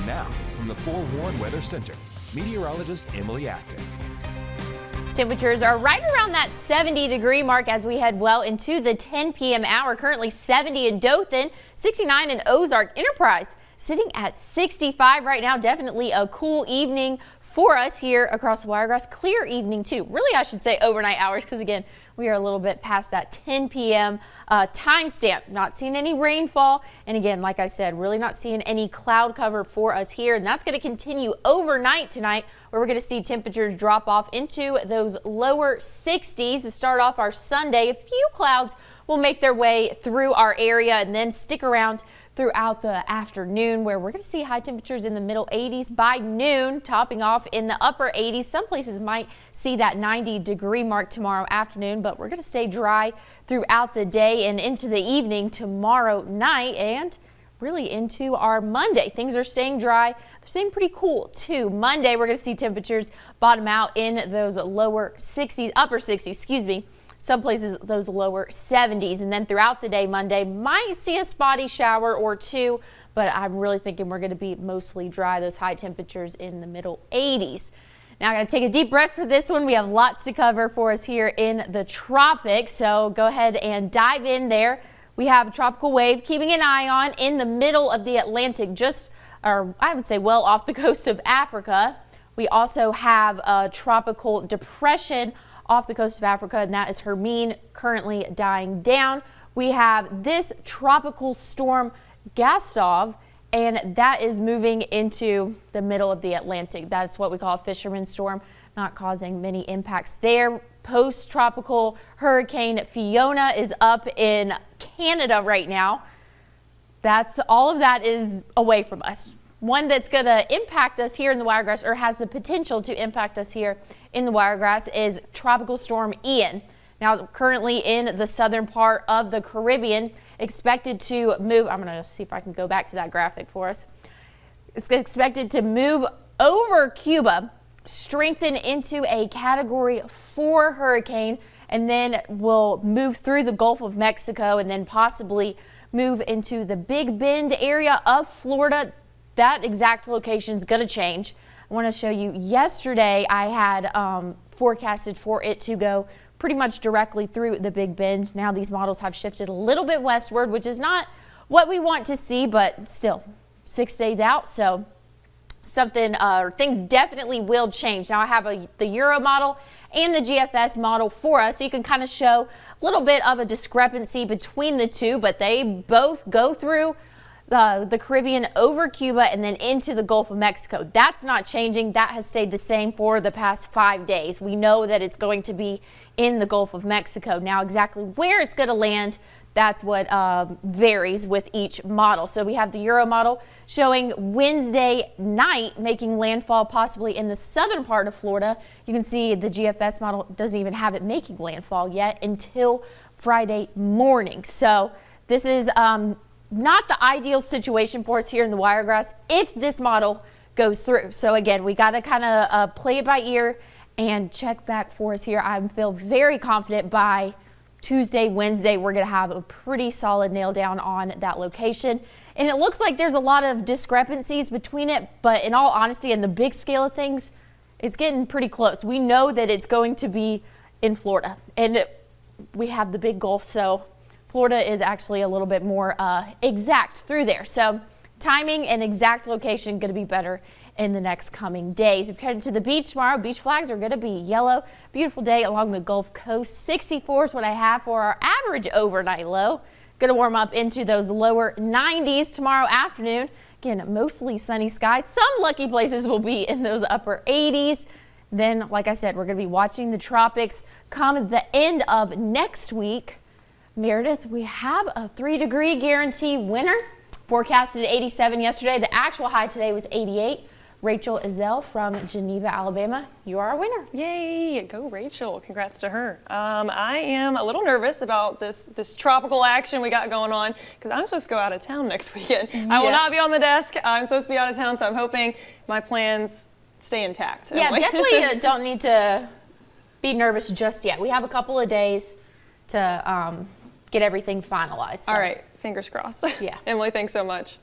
now, from the Forewarn Weather Center, meteorologist Emily Acton. Temperatures are right around that 70-degree mark as we head well into the 10 p.m. hour. Currently 70 in Dothan, 69 in Ozark. Enterprise sitting at 65 right now. Definitely a cool evening for us here across the Wiregrass. Clear evening too. Really, I should say overnight hours, because again, we are a little bit past that 10 p.m. Timestamp. Not seeing any rainfall. And again, like I said, really not seeing any cloud cover for us here. And that's going to continue overnight tonight, where we're going to see temperatures drop off into those lower 60s to start off our Sunday. A few clouds will make their way through our area and then stick around throughout the afternoon, where we're going to see high temperatures in the middle 80s by noon, topping off in the upper 80s. Some places might see that 90-degree mark tomorrow afternoon, but we're going to stay dry throughout the day and into the evening tomorrow night and really into our Monday. Things are staying dry. They're staying pretty cool too. Monday, we're going to see temperatures bottom out in those lower 60s, upper 60s, excuse me. Some places those lower 70s, and then throughout the day Monday might see a spotty shower or two, but I'm really thinking we're going to be mostly dry. Those high temperatures in the middle 80s. Now I got to take a deep breath for this one. We have lots to cover for us here in the tropics, so go ahead and dive in there. We have a tropical wave keeping an eye on in the middle of the Atlantic, or I would say well off the coast of Africa. We also have a tropical depression off the coast of Africa, and that is Hermine, currently dying down. We have this tropical storm Gustav, and that is moving into the middle of the Atlantic. That's what we call a fisherman's storm, not causing many impacts there. Post-tropical hurricane Fiona is up in Canada right now. All of that is away from us. One that's going to impact us here in the Wiregrass, or has the potential to impact us here in the Wiregrass, is Tropical Storm Ian. Now, currently in the southern part of the Caribbean, expected to move. I'm going to see if I can go back to that graphic for us. It's expected to move over Cuba, strengthen into a Category 4 hurricane, and then will move through the Gulf of Mexico and then possibly move into the Big Bend area of Florida. That exact location is going to change. I want to show you, yesterday I had forecasted for it to go pretty much directly through the Big Bend. Now these models have shifted a little bit westward, which is not what we want to see, but still 6 days out. So things definitely will change. Now I have the Euro model and the GFS model for us, so you can kind of show a little bit of a discrepancy between the two, but they both go through the Caribbean, over Cuba, and then into the Gulf of Mexico. That's not changing. That has stayed the same for the past 5 days. We know that it's going to be in the Gulf of Mexico. Now exactly where it's going to land, that's what varies with each model. So we have the Euro model showing Wednesday night making landfall possibly in the southern part of Florida. You can see the GFS model doesn't even have it making landfall yet until Friday morning. So this is not the ideal situation for us here in the Wiregrass if this model goes through. So again, we got to kind of play it by ear and check back for us here. I feel very confident by Tuesday, Wednesday, we're going to have a pretty solid nail down on that location. And it looks like there's a lot of discrepancies between it, but in all honesty, in the big scale of things, it's getting pretty close. We know that it's going to be in Florida, and we have the big Gulf, so Florida is actually a little bit more exact through there. So timing and exact location going to be better in the next coming days. If you're headed to the beach tomorrow, beach flags are going to be yellow. Beautiful day along the Gulf Coast. 64 is what I have for our average overnight low. Going to warm up into those lower 90s tomorrow afternoon. Again, mostly sunny skies. Some lucky places will be in those upper 80s. Then, like I said, we're going to be watching the tropics come the end of next week. Meredith, we have a 3-degree guarantee winner. Forecasted at 87 yesterday. The actual high today was 88. Rachel Izell from Geneva, Alabama. You are our winner. Yay, go Rachel. Congrats to her. I am a little nervous about this tropical action we got going on because I'm supposed to go out of town next weekend. Yeah. I will not be on the desk. I'm supposed to be out of town, so I'm hoping my plans stay intact. Yeah, definitely don't need to be nervous just yet. We have a couple of days to get everything finalized. So. All right, fingers crossed. Yeah. Emily, thanks so much.